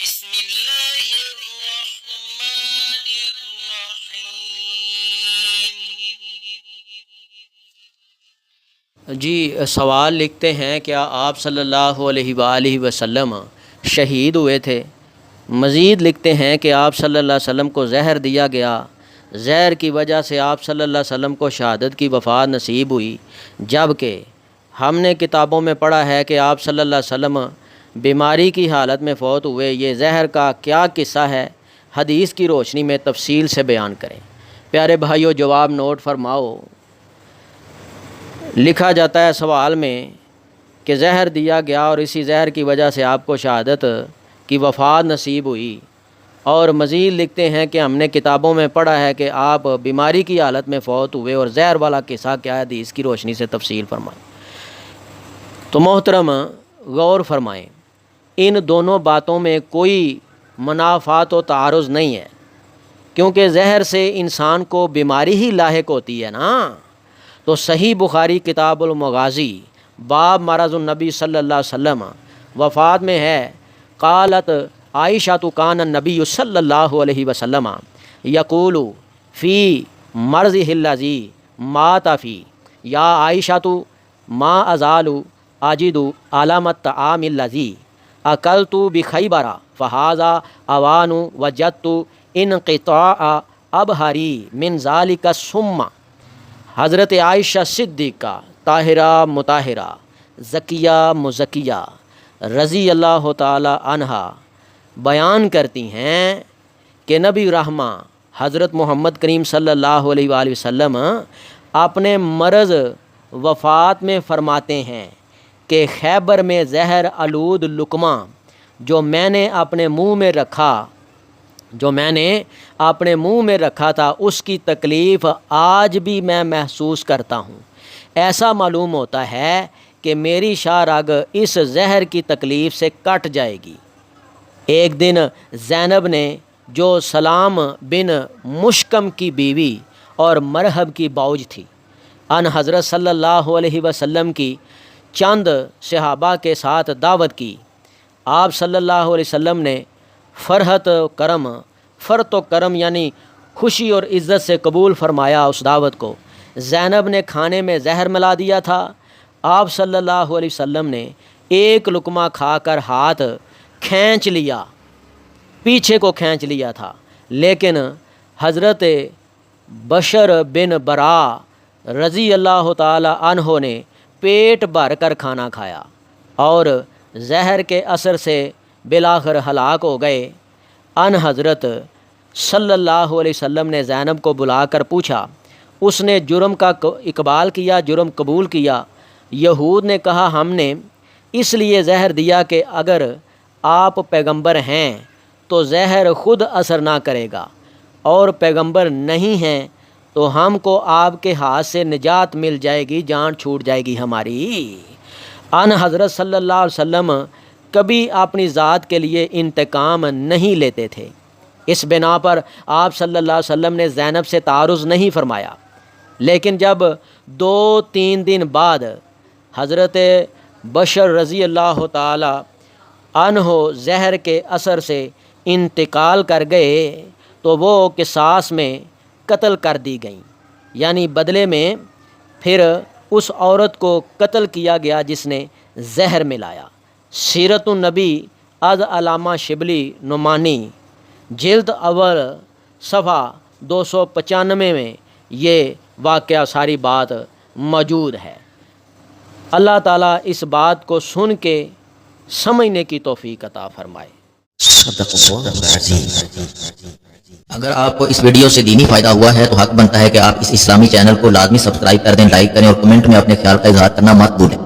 بسم اللہ الرحمن الرحیم۔ جی سوال لکھتے ہیں، کیا آپ صلی اللہ علیہ وآلہ وسلم شہید ہوئے تھے؟ مزید لکھتے ہیں کہ آپ صلی اللہ علیہ وسلم کو زہر دیا گیا، زہر کی وجہ سے آپ صلی اللہ علیہ وسلم کو شہادت کی وفات نصیب ہوئی، جبکہ ہم نے کتابوں میں پڑھا ہے کہ آپ صلی اللہ علیہ وسلم بیماری کی حالت میں فوت ہوئے۔ یہ زہر کا کیا قصہ ہے؟ حدیث کی روشنی میں تفصیل سے بیان کریں۔ پیارے بھائیو، جواب نوٹ فرماؤ۔ لکھا جاتا ہے سوال میں کہ زہر دیا گیا اور اسی زہر کی وجہ سے آپ کو شہادت کی وفات نصیب ہوئی، اور مزید لکھتے ہیں کہ ہم نے کتابوں میں پڑھا ہے کہ آپ بیماری کی حالت میں فوت ہوئے، اور زہر والا قصہ کیا ہے؟ حدیث کی روشنی سے تفصیل فرمائیں۔ تو محترم غور فرمائیں، ان دونوں باتوں میں کوئی منافات و تعارض نہیں ہے، کیونکہ زہر سے انسان کو بیماری ہی لاحق ہوتی ہے نا۔ تو صحیح بخاری کتاب المغازی باب مرض النبی صلی اللہ علیہ وسلم وفات میں ہے، قالت عائشہ کان النبی صلی اللہ علیہ وسلم یقول فی مرضہ الذی مات فی یا عائشہ ما ازال اجد علامت طعام الذی اکلت بخیبر فہذا اوان وجدت انقطاع ابہری من ذالک السم۔ حضرت عائشہ صدیقہ طاہرہ مطہرہ زکیہ مزکیہ رضی اللہ تعالی عنہا بیان کرتی ہیں کہ نبی رحمہ حضرت محمد کریم صلی اللہ علیہ وآلہ وسلم اپنے مرض وفات میں فرماتے ہیں کہ خیبر میں زہر آلود لقمہ جو میں نے اپنے منہ میں رکھا تھا، اس کی تکلیف آج بھی میں محسوس کرتا ہوں۔ ایسا معلوم ہوتا ہے کہ میری شاہ رگ اس زہر کی تکلیف سے کٹ جائے گی۔ ایک دن زینب نے، جو سلام بن مشکم کی بیوی اور مرحب کی باؤج تھی، ان حضرت صلی اللہ علیہ وسلم کی چند صحابہ کے ساتھ دعوت کی۔ آپ صلی اللہ علیہ وسلم نے فرحت و کرم یعنی خوشی اور عزت سے قبول فرمایا اس دعوت کو۔ زینب نے کھانے میں زہر ملا دیا تھا۔ آپ صلی اللہ علیہ وسلم نے ایک لقمہ کھا کر ہاتھ پیچھے کو کھینچ لیا تھا، لیکن حضرت بشر بن برا رضی اللہ تعالی عنہ نے پیٹ بھر کر کھانا کھایا اور زہر کے اثر سے بالآخر ہلاک ہو گئے۔ ان حضرت صلی اللہ علیہ وسلم نے زینب کو بلا کر پوچھا، اس نے جرم کا اقبال کیا، جرم قبول کیا؟ یہود نے کہا، ہم نے اس لیے زہر دیا کہ اگر آپ پیغمبر ہیں تو زہر خود اثر نہ کرے گا، اور پیغمبر نہیں ہیں تو ہم کو آپ کے ہاتھ سے نجات مل جائے گی، جان چھوٹ جائے گی ہماری۔ ان حضرت صلی اللہ علیہ وسلم کبھی اپنی ذات کے لیے انتقام نہیں لیتے تھے، اس بنا پر آپ صلی اللہ علیہ وسلم نے زینب سے تعارض نہیں فرمایا۔ لیکن جب 2-3 دن بعد حضرت بشر رضی اللہ تعالی عنہ زہر کے اثر سے انتقال کر گئے تو وہ قصاص میں قتل کر دی گئیں، یعنی بدلے میں پھر اس عورت کو قتل کیا گیا جس نے زہر ملایا۔ سیرت النبی از علامہ شبلی نعمانی جلد اول صفحہ 295 میں یہ واقعہ ساری بات موجود ہے۔ اللہ تعالیٰ اس بات کو سن کے سمجھنے کی توفیق عطا فرمائے۔ صدق اللہ العظیم۔ اگر آپ کو اس ویڈیو سے دینی فائدہ ہوا ہے تو حق بنتا ہے کہ آپ اس اسلامی چینل کو لازمی سبسکرائب کر دیں، لائک کریں اور کمنٹ میں اپنے خیال کا اظہار کرنا مت بھولیں۔